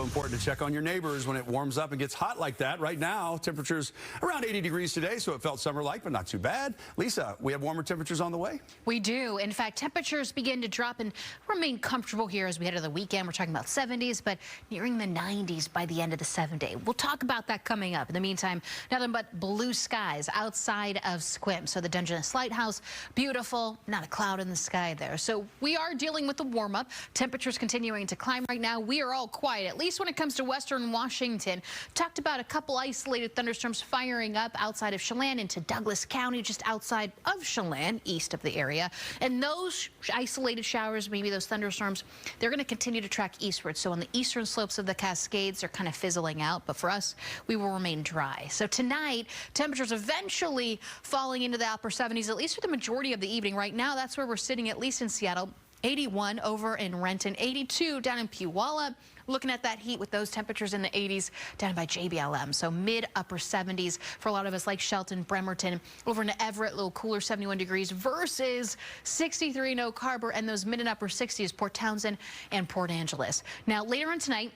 important to check on your neighbors when it warms up and gets hot like that. Right now, temperatures around 80 degrees today, so it felt summer-like, but not too bad. Lisa, we have warmer temperatures on the way? We do. In fact, temperatures begin to drop and remain comfortable here as we head to the weekend. We're talking about 70s, but nearing the 90s by the end of the 7-day. We'll talk about that coming up. In the meantime, nothing but blue skies outside of Squim. So the Dungeness Lighthouse, beautiful, not a cloud in the sky there. So we are dealing with the warm-up. Temperatures continuing to climb right now. We are all quiet, at least when it comes to western Washington. Talked about a couple isolated thunderstorms firing up outside of Chelan into Douglas County, just outside of Chelan, east of the area. And those isolated showers, maybe those thunderstorms, they're going to continue to track eastward. So on the eastern slopes of the Cascades, they're kind of fizzling out. But for us, we will remain dry. So tonight, temperatures eventually falling into the upper 70s, at least for the majority of the evening. Right now, that's where we're sitting, at least in Seattle. 81 over in Renton, 82 down in Puyallup. Looking at that heat with those temperatures in the 80s down by JBLM. So mid-upper 70s for a lot of us, like Shelton, Bremerton, over in Everett, a little cooler, 71 degrees versus 63 in Oak Harbor, and those mid and upper 60s, Port Townsend and Port Angeles. Now, later on tonight,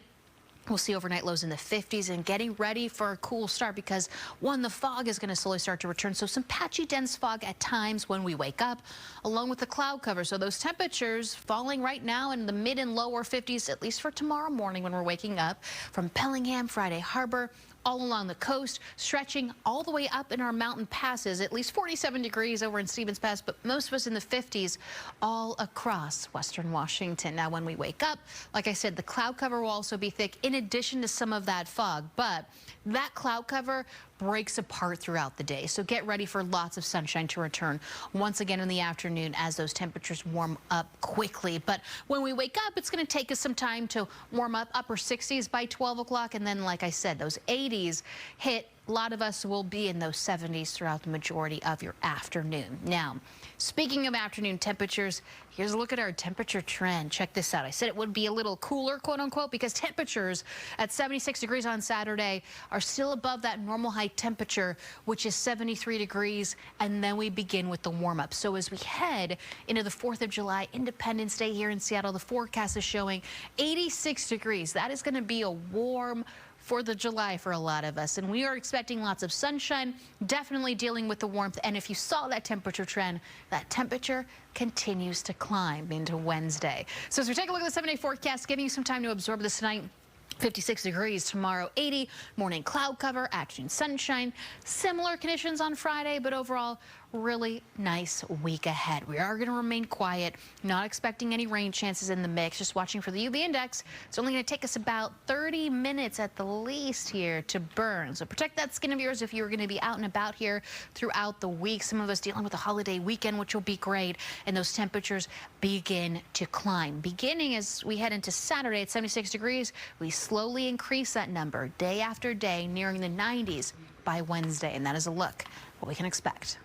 we'll see overnight lows in the 50s and getting ready for a cool start because, one, the fog is going to slowly start to return. So some patchy, dense fog at times when we wake up, along with the cloud cover. So those temperatures falling right now in the mid and lower 50s, at least for tomorrow morning when we're waking up, from Bellingham, Friday Harbor, all along the coast, stretching all the way up in our mountain passes, at least 47 degrees over in Stevens Pass, but most of us in the 50s all across western Washington. Now, when we wake up, like I said, the cloud cover will also be thick in addition to some of that fog, but that cloud cover breaks apart throughout the day. So get ready for lots of sunshine to return once again in the afternoon as those temperatures warm up quickly. But when we wake up, it's going to take us some time to warm up, upper 60s by 12 o'clock. And then, like I said, those 80s hit. A lot of us will be in those 70s throughout the majority of your afternoon. Now, speaking of afternoon temperatures, here's a look at our temperature trend. Check this out. I said it would be a little cooler, quote unquote, because temperatures at 76 degrees on Saturday are still above that normal high temperature, which is 73 degrees. And then we begin with the warm up. So as we head into the 4th of July, Independence Day here in Seattle, the forecast is showing 86 degrees. That is going to be a warm 4th of July for a lot of us, and we are expecting lots of sunshine, definitely dealing with the warmth. And if you saw that temperature trend, that temperature continues to climb into Wednesday. So as we take a look at the 7-day forecast, giving you some time to absorb this tonight. 56 degrees tomorrow, 80, morning cloud cover, afternoon sunshine, similar conditions on Friday, but overall, really nice week ahead. We are going to remain quiet, not expecting any rain chances in the mix, just watching for the UV index. It's only going to take us about 30 minutes at the least here to burn. So protect that skin of yours if you're going to be out and about here throughout the week. Some of us dealing with a holiday weekend, which will be great, and those temperatures begin to climb. Beginning as we head into Saturday at 76 degrees, we slowly increase that number day after day, nearing the 90s by Wednesday, and that is a look what we can expect.